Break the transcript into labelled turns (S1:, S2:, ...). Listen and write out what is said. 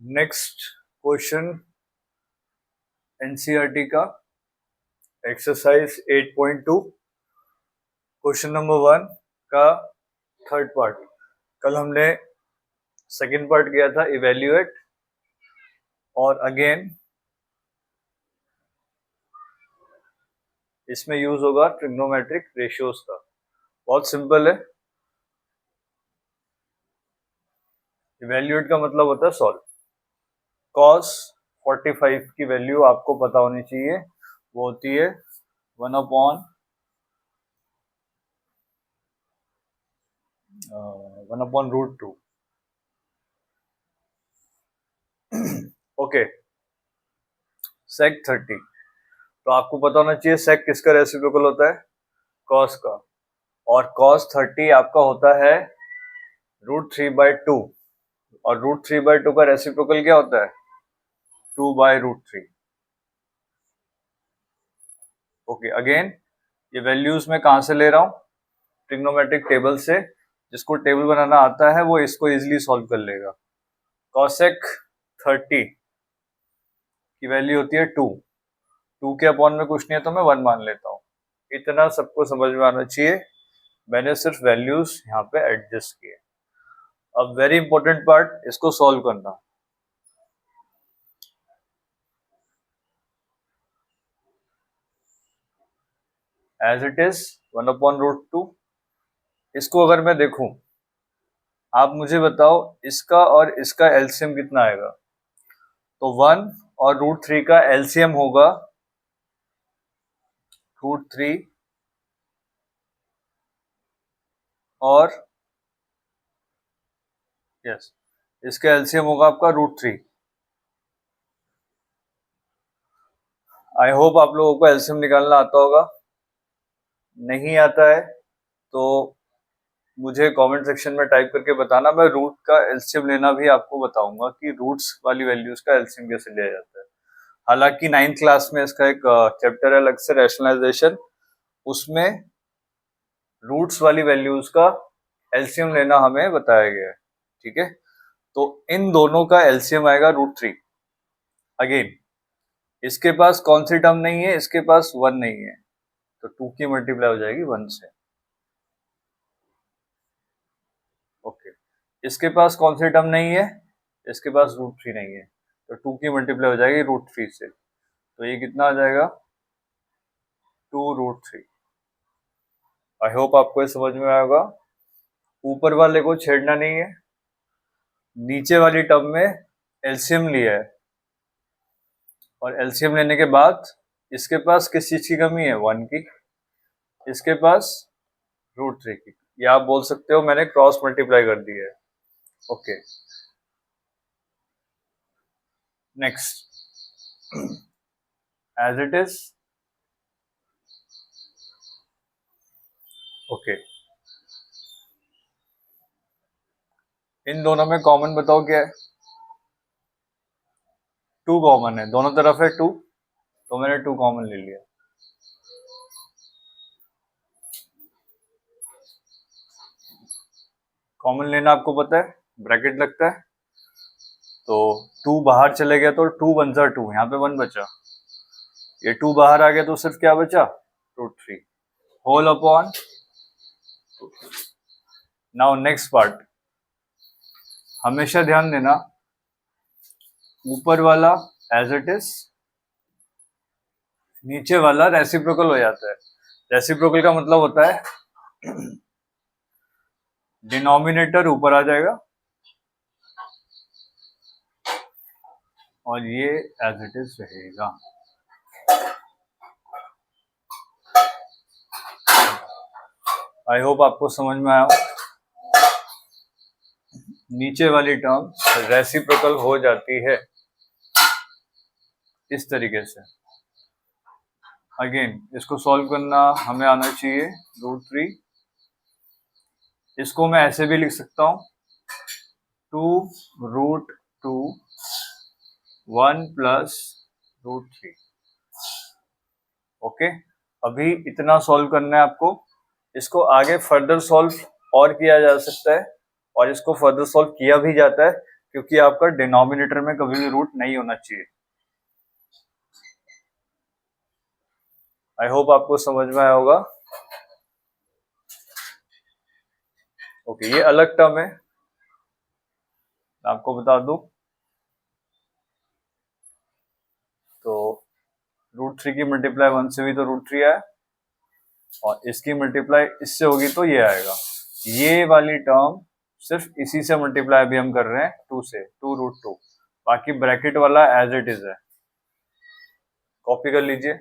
S1: Next question NCERT का exercise 8.2 question number 1 का third part. कल हमने सेकंड पार्ट किया था इवेल्युएट, और अगेन इसमें यूज होगा ट्रिग्नोमेट्रिक रेशियोज का। बहुत सिंपल है। इवेल्युएट का मतलब होता है सॉल्व। cos 45 की वैल्यू आपको पता होनी चाहिए, वो होती है 1/√2 ओके। sec 30, तो आपको पता होना चाहिए sec किसका रेसिप्रोकल होता है, cos का, और cos 30 आपका होता है √3/2, और √3/2 का रेसिप्रोकल क्या होता है, 2/√3। ओके, अगेन ये वैल्यूज मैं कहां से ले रहा हूं, ट्रिग्नोमेट्रिक टेबल से। जिसको टेबल बनाना आता है वो इसको इजीली सॉल्व कर लेगा। cosec 30 की वैल्यू होती है 2 के अपॉन में कुछ नहीं है तो मैं 1 मान लेता हूँ। इतना सबको समझ में आना चाहिए। मैंने सिर्फ वैल्यूज यहाँ पे एडजस्ट किए। अब वेरी इंपॉर्टेंट पार्ट, इसको सॉल्व करना। As it is 1/√2। इसको अगर मैं देखूं, आप मुझे बताओ इसका और इसका एलसीएम कितना आएगा। तो 1 और √3 का एलसीएम होगा √3, और यस इसका एलसीएम होगा आपका √3। आई होप आप लोगों को एलसीएम निकालना आता होगा। नहीं आता है तो मुझे कमेंट सेक्शन में टाइप करके बताना। मैं रूट का एलसीएम लेना भी आपको बताऊंगा कि रूट्स वाली वैल्यूज का एलसीएम कैसे लिया जाता है। हालांकि 9th क्लास में इसका एक चैप्टर है अलग से, रैशनलाइजेशन, उसमें रूट्स वाली वैल्यूज का एलसीएम लेना हमें बताया गया है। ठीक है, तो इन दोनों का एलसीएम आएगा √3। अगेन इसके पास कौन सी टर्म नहीं है, इसके पास 1 नहीं है, तो 2 की मल्टीप्लाई हो जाएगी 1 से। ओके, इसके पास कौन सी टर्म नहीं है, इसके पास √3 नहीं है, तो 2 की मल्टीप्लाई हो जाएगी √3 से। तो ये कितना आ जाएगा, 2√3। आई होप आपको ये समझ में आएगा। ऊपर वाले को छेड़ना नहीं है, नीचे वाली टर्म में एलसीएम लिया है, और एलसीएम लेने के बाद इसके पास किस चीज की कमी है, 1 की, इसके पास √3 की। या आप बोल सकते हो मैंने क्रॉस मल्टीप्लाई कर दी है। Okay, next as it is. Okay, इन दोनों में कॉमन बताओ क्या है। 2 कॉमन है, दोनों तरफ है 2, तो मैंने 2 कॉमन ले लिया। कॉमन लेना आपको पता है, ब्रैकेट लगता है, तो 2 बाहर चले गया तो 2 वन जा 2, यहाँ पे 1 बचा। ये 2 बाहर आ गया तो सिर्फ क्या बचा, √3 whole upon. Now next part, हमेशा ध्यान देना ऊपर वाला एज इट इज, नीचे वाला रेसिप्रोकल हो जाता है। रेसिप्रोकल का मतलब होता है डिनोमिनेटर ऊपर आ जाएगा और ये एज इट इज रहेगा। आई होप आपको समझ में आया। नीचे वाली टर्म रेसिप्रोकल हो जाती है इस तरीके से। अगेन इसको सॉल्व करना हमें आना चाहिए √3। इसको मैं ऐसे भी लिख सकता हूं, 2√2 1 + √3। ओके, अभी इतना सॉल्व करना है आपको। इसको आगे फर्दर सॉल्व और किया जा सकता है, और इसको फर्दर सॉल्व किया भी जाता है, क्योंकि आपका डिनोमिनेटर में कभी भी रूट नहीं होना चाहिए। आई होप आपको समझ में आया होगा। ओके, ये अलग टर्म है, आपको बता दूं तो √3 की मल्टीप्लाई 1 से हुई तो √3 आया, और इसकी मल्टीप्लाई इससे होगी तो ये आएगा। ये वाली टर्म सिर्फ इसी से मल्टीप्लाई अभी हम कर रहे हैं 2 से, 2√2। बाकी ब्रैकेट वाला एज इट इज है, कॉपी कर लीजिए।